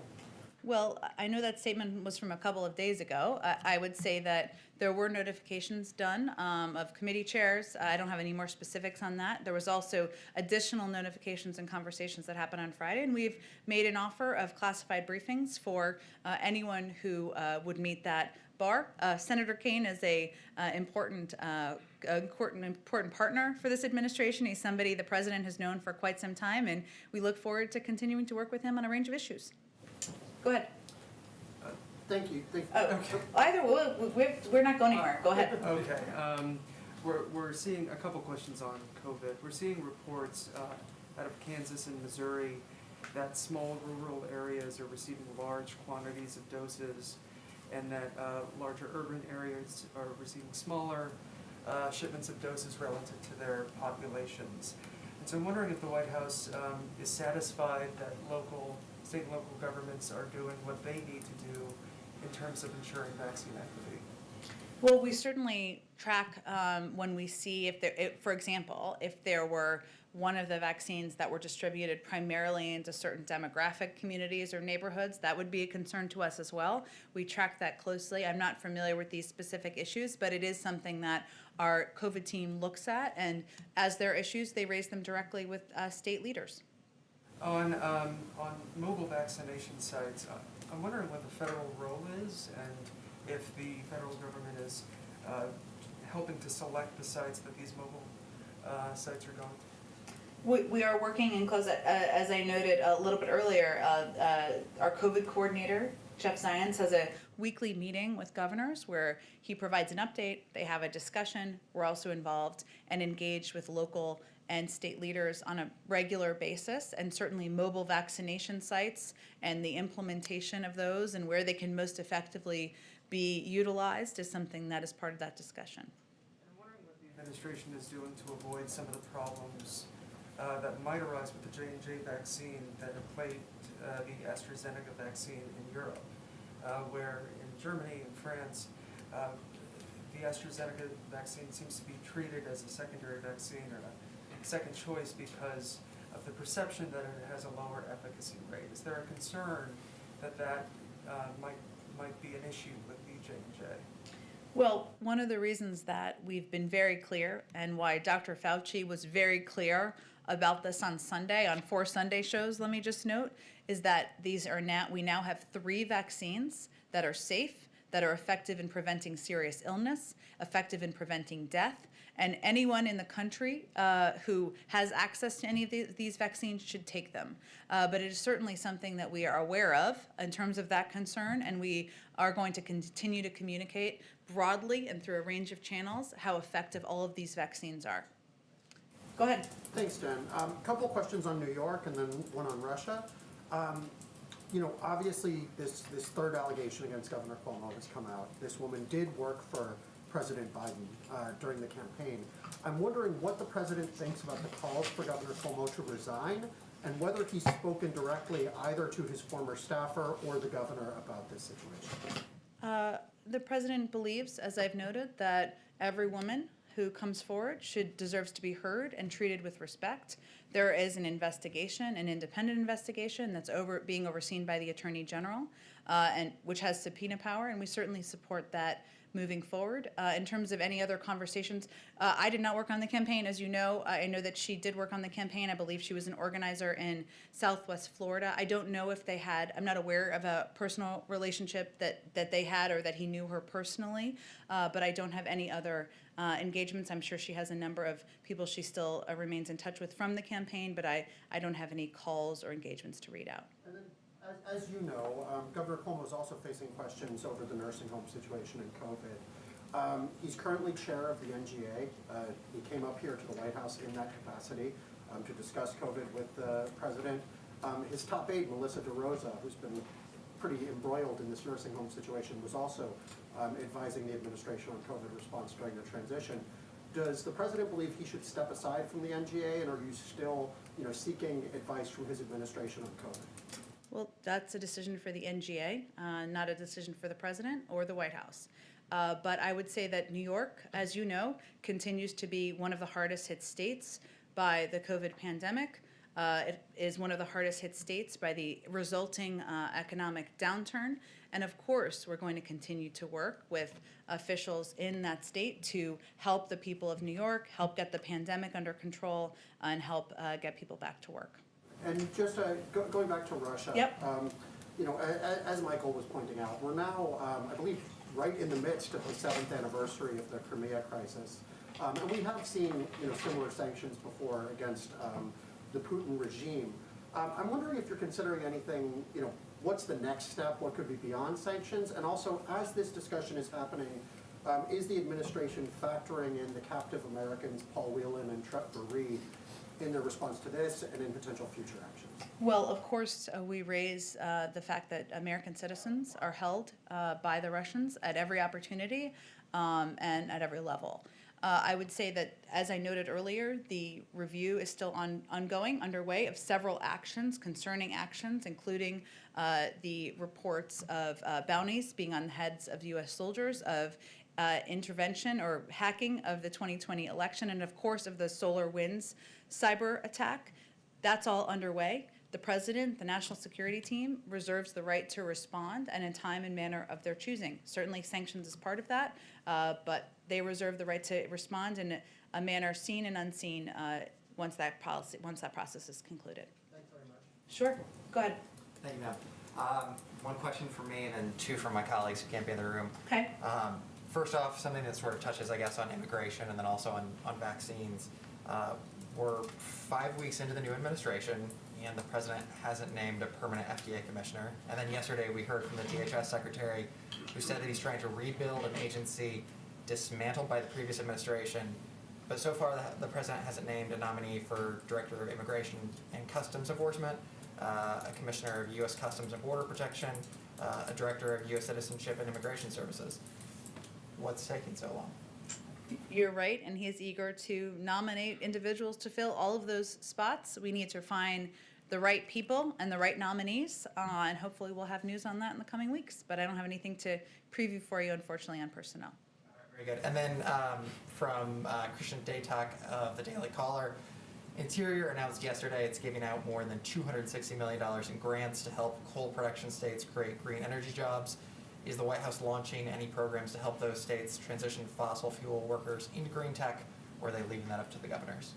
Speaker 1: Well, I know that statement was from a couple of days ago. I would say that there were notifications done of committee chairs. I don't have any more specifics on that. There was also additional notifications and conversations that happened on Friday, and we've made an offer of classified briefings for anyone who would meet that bar. Senator Kaine is a important partner for this administration. He's somebody the president has known for quite some time, and we look forward to continuing to work with him on a range of issues. Go ahead.
Speaker 10: Thank you.
Speaker 1: Either we're not going anywhere. Go ahead.
Speaker 10: Okay. We're seeing a couple questions on COVID. We're seeing reports out of Kansas and Missouri that small rural areas are receiving large quantities of doses, and that larger urban areas are receiving smaller shipments of doses relative to their populations. And so I'm wondering if the White House is satisfied that state and local governments are doing what they need to do in terms of ensuring vaccine equity.
Speaker 1: Well, we certainly track when we see for example, if there were one of the vaccines that were distributed primarily into certain demographic communities or neighborhoods, that would be a concern to us as well. We track that closely. I'm not familiar with these specific issues, but it is something that our COVID team looks at, and as there are issues, they raise them directly with state leaders.
Speaker 10: On mobile vaccination sites, I'm wondering what the federal role is, and if the federal government is helping to select the sites that these mobile sites are going to.
Speaker 1: We are working in close, as I noted a little bit earlier, our COVID coordinator, Jeff Zients, has a weekly meeting with governors where he provides an update, they have a discussion, we're also involved and engaged with local and state leaders on a regular basis, and certainly mobile vaccination sites and the implementation of those and where they can most effectively be utilized is something that is part of that discussion.
Speaker 10: I'm wondering what the administration is doing to avoid some of the problems that might arise with the J&J vaccine that have plagued the AstraZeneca vaccine in Europe, where in Germany and France, the AstraZeneca vaccine seems to be treated as a secondary vaccine or a second choice because of the perception that it has a lower efficacy rate. Is there a concern that might be an issue with the J&J?
Speaker 1: Well, one of the reasons that we've been very clear and why Dr. Fauci was very clear about this on Sunday, on 4 Sunday shows, let me just note, is that we now have 3 vaccines that are safe, that are effective in preventing serious illness, effective in preventing death, and anyone in the country who has access to any of these vaccines should take them. But it is certainly something that we are aware of in terms of that concern, and we are going to continue to communicate broadly and through a range of channels how effective all of these vaccines are. Go ahead.
Speaker 11: Thanks, Jen. Couple questions on New York and then one on Russia. Obviously this third allegation against Governor Cuomo has come out. This woman did work for President Biden during the campaign. I'm wondering what the president thinks about the calls for Governor Cuomo to resign and whether he's spoken directly either to his former staffer or the governor about this situation.
Speaker 1: The president believes, as I've noted, that every woman who comes forward deserves to be heard and treated with respect. There is an investigation, an independent investigation that's being overseen by the Attorney General, and which has subpoena power, and we certainly support that moving forward. In terms of any other conversations, I did not work on the campaign, as you know. I know that she did work on the campaign. I believe she was an organizer in Southwest Florida. I don't know if they had, I'm not aware of a personal relationship that they had or that he knew her personally, but I don't have any other engagements. I'm sure she has a number of people she still remains in touch with from the campaign, but I don't have any calls or engagements to read out.
Speaker 11: And then, as you know, Governor Cuomo is also facing questions over the nursing home situation and COVID. He's currently chair of the NGA. He came up here to the White House in that capacity to discuss COVID with the president. His top aide, Melissa DeRosa, who's been pretty embroiled in this nursing home situation, was also advising the administration on COVID response during the transition. Does the president believe he should step aside from the NGA, and are you still, seeking advice from his administration on COVID?
Speaker 1: Well, that's a decision for the NGA, not a decision for the president or the White House. But I would say that New York, as you know, continues to be one of the hardest hit states by the COVID pandemic. It is one of the hardest hit states by the resulting economic downturn. And of course, we're going to continue to work with officials in that state to help the people of New York, help get the pandemic under control, and help get people back to work.
Speaker 11: And just going back to Russia,
Speaker 1: Yep.
Speaker 11: As Michael was pointing out, we're now, I believe, right in the midst of the 7th anniversary of the Crimea crisis. And we have seen, similar sanctions before against the Putin regime. I'm wondering if you're considering anything, what's the next step? What could be beyond sanctions? And also, as this discussion is happening, is the administration factoring in the captive Americans, Paul Whelan and Trevor Reed, in their response to this and in potential future actions?
Speaker 1: Well, of course, we raise the fact that American citizens are held by the Russians at every opportunity and at every level. I would say that, as I noted earlier, the review is still underway of several concerning actions, including the reports of bounties being on the heads of U.S. soldiers, of intervention or hacking of the 2020 election, and of course of the SolarWinds cyber attack. That's all underway. The president, the national security team, reserves the right to respond and in time and manner of their choosing. Certainly sanctions is part of that, but they reserve the right to respond in a manner seen and unseen once that process is concluded.
Speaker 11: Thanks very much.
Speaker 1: Sure, go ahead.
Speaker 12: Thank you, ma'am. One question from me and then two from my colleagues who can't be in the room.
Speaker 1: Okay.
Speaker 12: First off, something that sort of touches, I guess, on immigration and then also on vaccines. We're 5 weeks into the new administration, and the president hasn't named a permanent FDA commissioner. And then yesterday we heard from the DHS secretary who said that he's trying to rebuild an agency dismantled by the previous administration. But so far the president hasn't named a nominee for Director of Immigration and Customs Enforcement, a commissioner of U.S. Customs and Border Protection, a director of U.S. Citizenship and Immigration Services. What's taking so long?
Speaker 1: You're right, and he is eager to nominate individuals to fill all of those spots. We need to find the right people and the right nominees, and hopefully we'll have news on that in the coming weeks. But I don't have anything to preview for you, unfortunately, on personnel.
Speaker 12: Very good. And then from Christian Daytok of the Daily Caller, Interior announced yesterday it's giving out more than $260 million in grants to help coal production states create green energy jobs. Is the White House launching any programs to help those states transition fossil fuel workers into green tech, or are they leaving that up to the governors?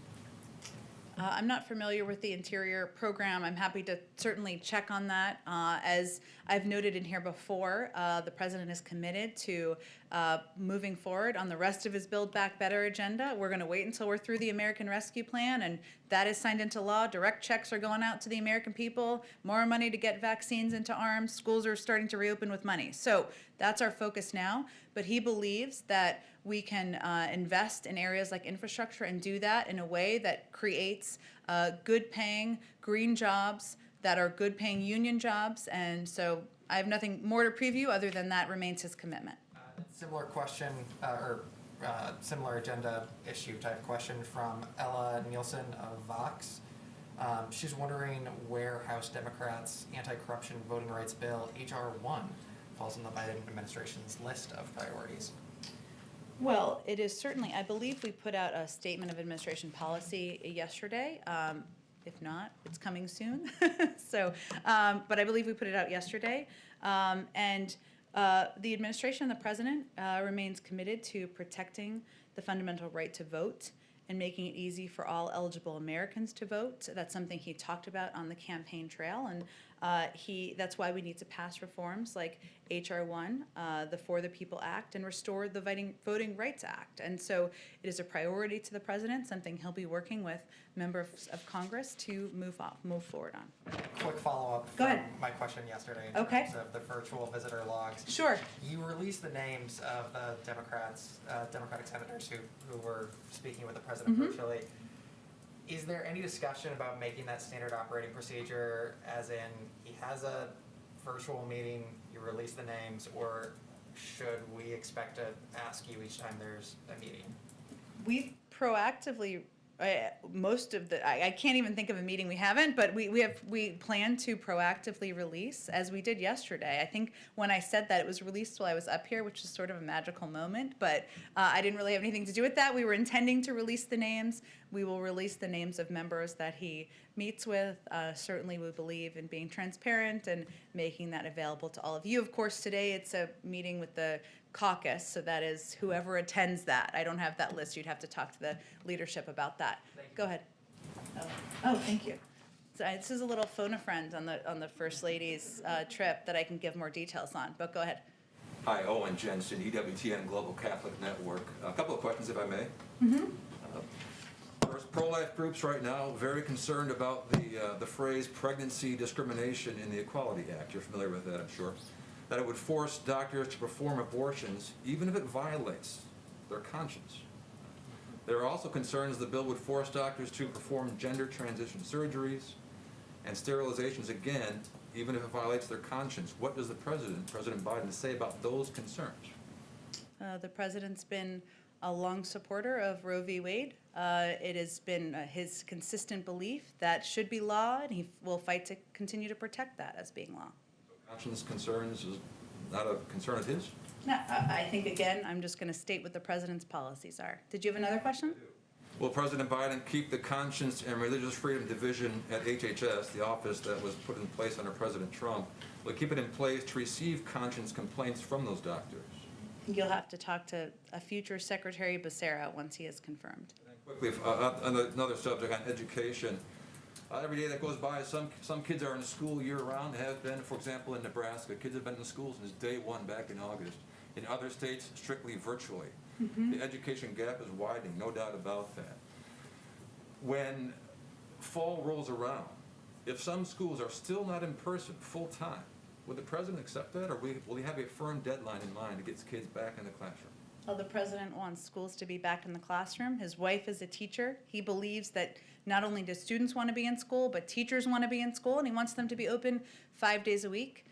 Speaker 1: I'm not familiar with the Interior program. I'm happy to certainly check on that. As I've noted in here before, the president is committed to moving forward on the rest of his Build Back Better agenda. We're going to wait until we're through the American Rescue Plan, and that is signed into law. Direct checks are going out to the American people, more money to get vaccines into arms. Schools are starting to reopen with money. So that's our focus now. But he believes that we can invest in areas like infrastructure and do that in a way that creates good paying green jobs that are good paying union jobs. And so I have nothing more to preview other than that remains his commitment.
Speaker 12: Similar question, or similar agenda issue type question from Ella Nielsen of Vox. She's wondering where House Democrats' anti-corruption voting rights bill, H.R. 1, falls on the Biden administration's list of priorities.
Speaker 1: Well, it is certainly, I believe we put out a statement of administration policy yesterday. If not, it's coming soon. So, but I believe we put it out yesterday. And the administration and the president remains committed to protecting the fundamental right to vote and making it easy for all eligible Americans to vote. That's something he talked about on the campaign trail, and that's why we need to pass reforms like H.R. 1, the For the People Act, and restore the Voting Rights Act. And so it is a priority to the president, something he'll be working with members of Congress to move forward on.
Speaker 12: Quick follow-up
Speaker 1: Go
Speaker 12: from
Speaker 1: ahead.
Speaker 12: my question yesterday in
Speaker 1: Okay.
Speaker 12: terms of the virtual visitor logs.
Speaker 1: Sure.
Speaker 12: You released the names of the Democratic senators who were speaking with the president virtually. Is there any discussion about making that standard operating procedure, as in he has a virtual meeting, you release the names, or should we expect to ask you each time there's a meeting?
Speaker 1: We proactively, I can't even think of a meeting we haven't, but we plan to proactively release, as we did yesterday. I think when I said that, it was released while I was up here, which is sort of a magical moment, but I didn't really have anything to do with that. We were intending to release the names. We will release the names of members that he meets with. Certainly we believe in being transparent and making that available to all of you. Of course, today it's a meeting with the caucus, so that is whoever attends that. I don't have that list. You'd have to talk to the leadership about that. Go ahead. Oh, thank you. So this is a little phone a friend on the First Lady's trip that I can give more details on, but go ahead.
Speaker 13: Hi, Owen Jensen, EWTN Global Catholic Network. A couple of questions, if I may. First, pro-life groups right now very concerned about the phrase pregnancy discrimination in the Equality Act. You're familiar with that, I'm sure. That it would force doctors to perform abortions even if it violates their conscience. There are also concerns the bill would force doctors to perform gender transition surgeries and sterilizations again, even if it violates their conscience. What does President Biden, say about those concerns?
Speaker 1: The president's been a long supporter of Roe v. Wade. It has been his consistent belief that should be law, and he will fight to continue to protect that as being law.
Speaker 13: Conscience concerns is not a concern of his?
Speaker 1: No, I think, again, I'm just going to state what the president's policies are. Did you have another question?
Speaker 13: Will President Biden keep the Conscience and Religious Freedom Division at HHS, the office that was put in place under President Trump, will he keep it in place to receive conscience complaints from those doctors?
Speaker 1: You'll have to talk to a future Secretary Becerra once he is confirmed.
Speaker 13: Quickly, on another subject, on education. Every day that goes by, some kids are in school year-round, have been. For example, in Nebraska, kids have been in school since day one back in August. In other states, strictly virtually. The education gap is widening, no doubt about that. When fall rolls around, if some schools are still not in person full-time, would the president accept that, or will he have a firm deadline in mind to get his kids back in the classroom?
Speaker 1: Well, the president wants schools to be back in the classroom. His wife is a teacher. He believes that not only do students want to be in school, but teachers want to be in school, and he wants them to be open 5 days a week.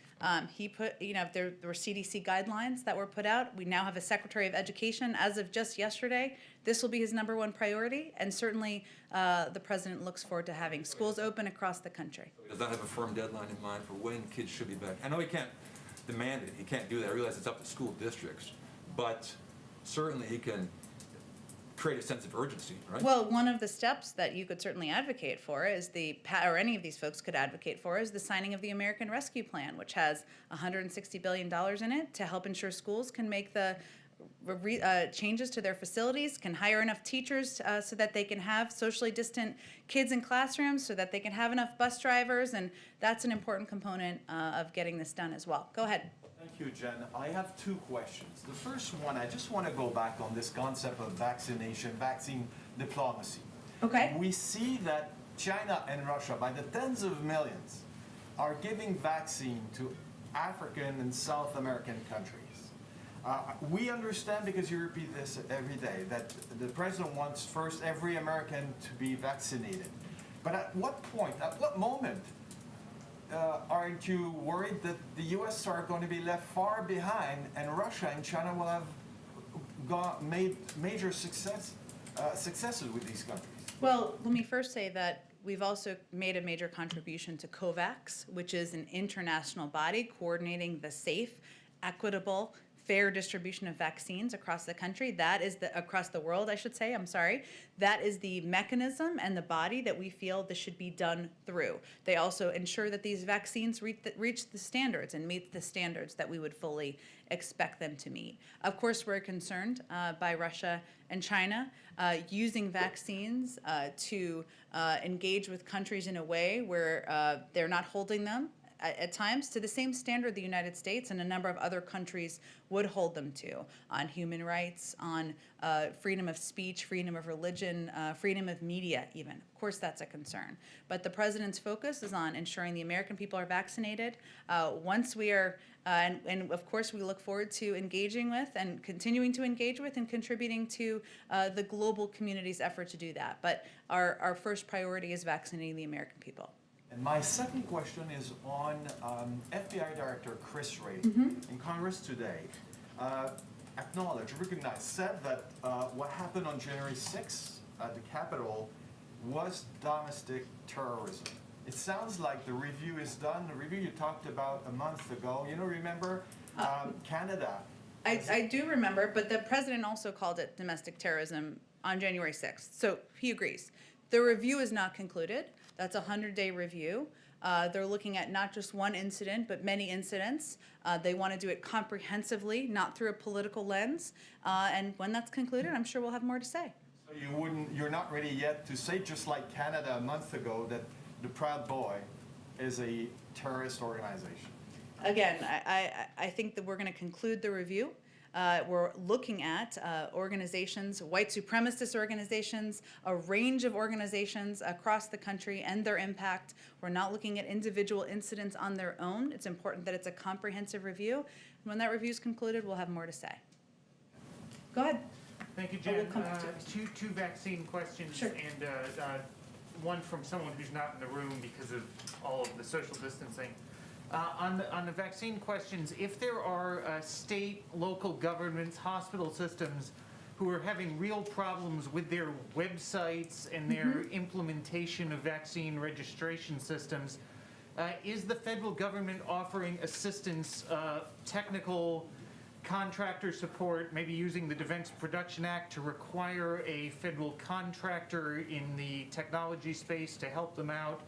Speaker 1: He put, there were CDC guidelines that were put out. We now have a Secretary of Education. As of just yesterday, this will be his #1 priority, and certainly the president looks forward to having schools open across the country.
Speaker 13: He does not have a firm deadline in mind for when kids should be back. I know he can't demand it. He can't do that. I realize it's up to school districts, but certainly he can create a sense of urgency, right?
Speaker 1: Well, one of the steps that you could certainly advocate for is or any of these folks could advocate for, is the signing of the American Rescue Plan, which has $160 billion in it to help ensure schools can make the changes to their facilities, can hire enough teachers so that they can have socially distant kids in classrooms, so that they can have enough bus drivers, and that's an important component of getting this done as well. Go ahead.
Speaker 14: Thank you, Jen. I have two questions. The first one, I just want to go back on this concept of vaccine diplomacy.
Speaker 1: Okay.
Speaker 14: We see that China and Russia, by the tens of millions, are giving vaccine to African and South American countries. We understand, because you repeat this every day, that the president wants first every American to be vaccinated. But at what point, at what moment, aren't you worried that the U.S. are going to be left far behind, and Russia and China will have made major successes with these countries?
Speaker 1: Well, let me first say that we've also made a major contribution to COVAX, which is an international body coordinating the safe, equitable, fair distribution of vaccines across the country. That is across the world, I should say, I'm sorry. That is the mechanism and the body that we feel this should be done through. They also ensure that these vaccines reach the standards and meet the standards that we would fully expect them to meet. Of course, we're concerned by Russia and China using vaccines to engage with countries in a way where they're not holding them at times to the same standard the United States and a number of other countries would hold them to on human rights, on freedom of speech, freedom of religion, freedom of media even. Of course, that's a concern. But the president's focus is on ensuring the American people are vaccinated. Once we are, and of course we look forward to engaging with and continuing to engage with and contributing to the global community's effort to do that. But our first priority is vaccinating the American people.
Speaker 14: And my second question is on FBI Director Chris Wray in Congress today. Recognized, said that what happened on January 6th at the Capitol was domestic terrorism. It sounds like the review is done. The review you talked about a month ago, remember? Canada.
Speaker 1: I do remember, but the president also called it domestic terrorism on January 6th. So he agrees. The review is not concluded. That's a 100-day review. They're looking at not just one incident, but many incidents. They want to do it comprehensively, not through a political lens. And when that's concluded, I'm sure we'll have more to say.
Speaker 14: So you're not ready yet to say, just like Canada a month ago, that the Proud Boy is a terrorist organization?
Speaker 1: Again, I think that we're going to conclude the review. We're looking at organizations, white supremacist organizations, a range of organizations across the country and their impact. We're not looking at individual incidents on their own. It's important that it's a comprehensive review. And when that review is concluded, we'll have more to say. Go ahead.
Speaker 15: Thank you,
Speaker 1: Oh, we'll
Speaker 15: Jen.
Speaker 1: come to
Speaker 15: Two vaccine questions.
Speaker 1: Sure.
Speaker 15: And one from someone who's not in the room because of all of the social distancing. On the vaccine questions, if there are state, local governments, hospital systems who are having real problems with their websites and their implementation of vaccine registration systems, is the federal government offering assistance, technical contractor support, maybe using the Defense Production Act to require a federal contractor in the technology space to help them out?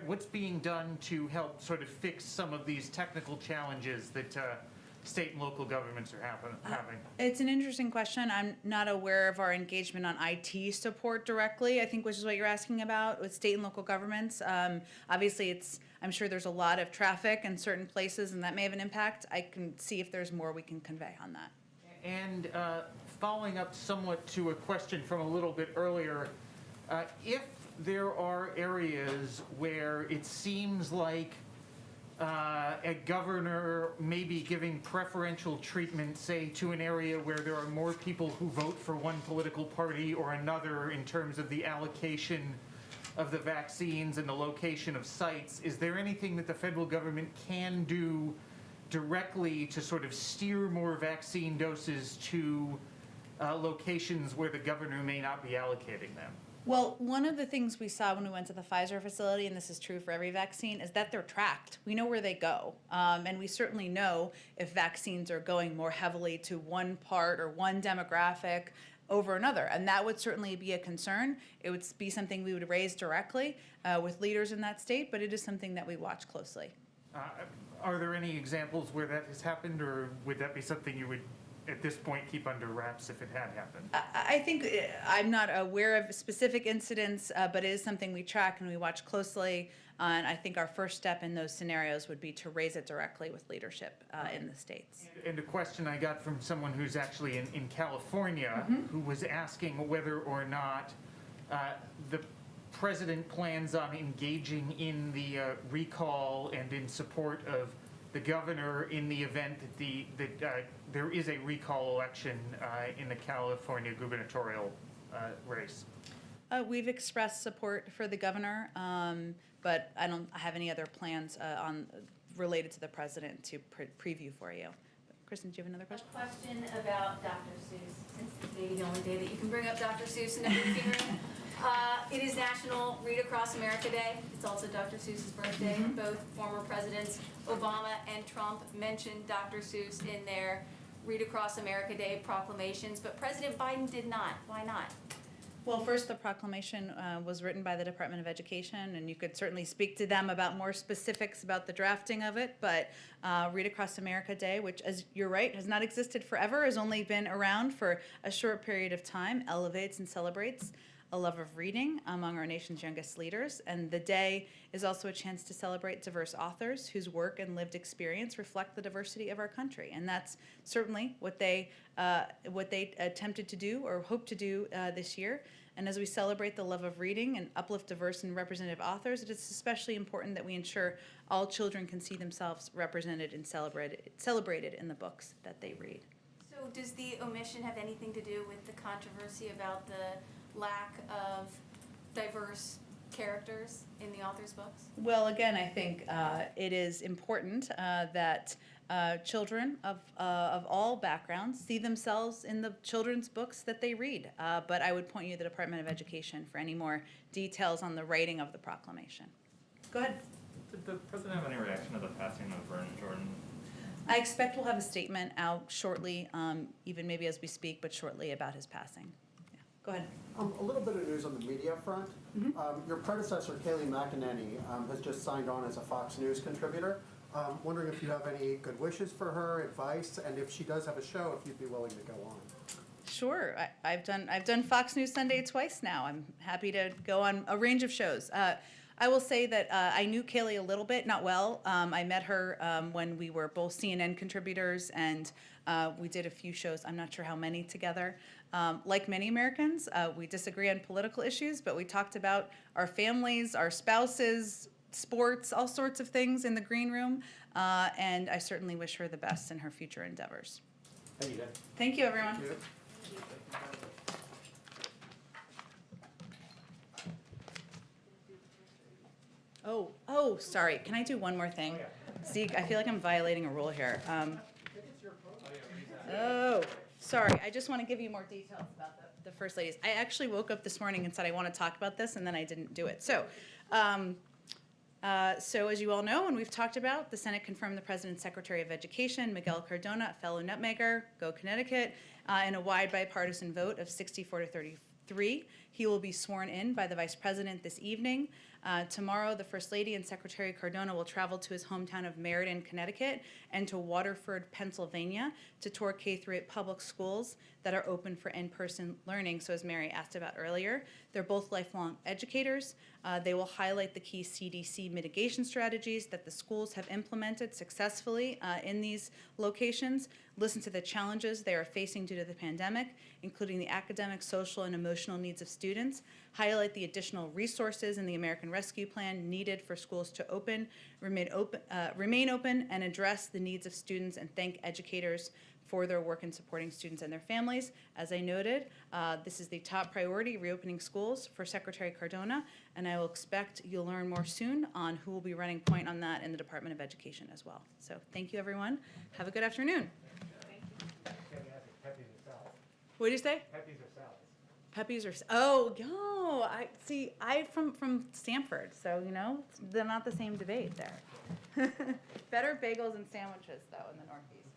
Speaker 15: What's being done to help sort of fix some of these technical challenges that state and local governments are having?
Speaker 1: It's an interesting question. I'm not aware of our engagement on IT support directly, I think, which is what you're asking about with state and local governments. Obviously, I'm sure there's a lot of traffic in certain places, and that may have an impact. I can see if there's more we can convey on that.
Speaker 15: And following up somewhat to a question from a little bit earlier, if there are areas where it seems like a governor may be giving preferential treatment, say, to an area where there are more people who vote for one political party or another in terms of the allocation of the vaccines and the location of sites, is there anything that the federal government can do directly to sort of steer more vaccine doses to locations where the governor may not be allocating them?
Speaker 1: Well, one of the things we saw when we went to the Pfizer facility, and this is true for every vaccine, is that they're tracked. We know where they go. And we certainly know if vaccines are going more heavily to one part or one demographic over another. And that would certainly be a concern. It would be something we would raise directly with leaders in that state, but it is something that we watch closely.
Speaker 15: Are there any examples where that has happened, or would that be something you would at this point, keep under wraps if it had happened?
Speaker 1: I think, I'm not aware of specific incidents, but it is something we track and we watch closely. And I think our first step in those scenarios would be to raise it directly with leadership in the states.
Speaker 15: And a question I got from someone who's actually in California, who was asking whether or not the president plans on engaging in the recall and in support of the governor in the event that there is a recall election in the California gubernatorial race.
Speaker 1: We've expressed support for the governor, but I don't have any other plans related to the president to preview for you. Kristen, do you have another question?
Speaker 6: A question about Dr. Seuss, since it's maybe the only day that you can bring up Dr. Seuss in a briefing room. It is National Read Across America Day. It's also Dr. Seuss's birthday. Both former presidents, Obama and Trump, mentioned Dr. Seuss in their Read Across America Day proclamations, but President Biden did not. Why not?
Speaker 1: Well, first, the proclamation was written by the Department of Education, and you could certainly speak to them about more specifics about the drafting of it, but Read Across America Day, which, as you're right, has not existed forever, has only been around for a short period of time, elevates and celebrates a love of reading among our nation's youngest leaders. And the day is also a chance to celebrate diverse authors whose work and lived experience reflect the diversity of our country. And that's certainly what they attempted to do or hope to do this year. And as we celebrate the love of reading and uplift diverse and representative authors, it is especially important that we ensure all children can see themselves represented and celebrated in the books that they read.
Speaker 6: So does the omission have anything to do with the controversy about the lack of diverse characters in the author's books?
Speaker 1: Well, again, I think it is important that children of all backgrounds see themselves in the children's books that they read. But I would point you to the Department of Education for any more details on the writing of the proclamation. Go ahead.
Speaker 7: Did the president have any reaction to the passing of Vernon Jordan?
Speaker 1: I expect we'll have a statement out shortly, even maybe as we speak, but shortly about his passing. Yeah. Go ahead.
Speaker 11: A little bit of news on the media front. Your predecessor, Kayleigh McEnany, has just signed on as a Fox News contributor. Wondering if you have any good wishes for her, advice, and if she does have a show, if you'd be willing to go on.
Speaker 1: Sure. I've done Fox News Sunday twice now. I'm happy to go on a range of shows. I will say that I knew Kayleigh a little bit, not well. I met her when we were both CNN contributors, and we did a few shows, I'm not sure how many together. Like many Americans, we disagree on political issues, but we talked about our families, our spouses, sports, all sorts of things in the green room, and I certainly wish her the best in her future endeavors.
Speaker 2: Thank you, Jen.
Speaker 1: Thank you, everyone.
Speaker 2: Thank you.
Speaker 1: Oh, sorry. Can I do one more thing? Zeke, I feel like I'm violating a rule here. Sorry. I just want to give you more details about the First Ladies. I actually woke up this morning and said I want to talk about this, and then I didn't do it. So as you all know, and we've talked about, the Senate confirmed the President's Secretary of Education, Miguel Cardona, a fellow Nutmegger, go Connecticut, in a wide bipartisan vote of 64 to 33. He will be sworn in by the Vice President this evening. Tomorrow, the First Lady and Secretary Cardona will travel to his hometown of Meriden, Connecticut, and to Waterford, Pennsylvania, to tour K-8 public schools that are open for in-person learning. So as Mary asked about earlier, they're both lifelong educators. They will highlight the key CDC mitigation strategies that the schools have implemented successfully in these locations, listen to the challenges they are facing due to the pandemic, including the academic, social, and emotional needs of students, highlight the additional resources in the American Rescue Plan needed for schools to remain open, and address the needs of students, and thank educators for their work in supporting students and their families. As I noted, this is the top priority, reopening schools for Secretary Cardona, and I will expect you'll learn more soon on who will be running point on that in the Department of Education as well. So thank you, everyone. Have a good afternoon. What did you say?
Speaker 2: Peppies or salads?
Speaker 1: Peppies or I'm from Stanford, so they're not the same debate there. Better bagels and sandwiches though in the Northeast.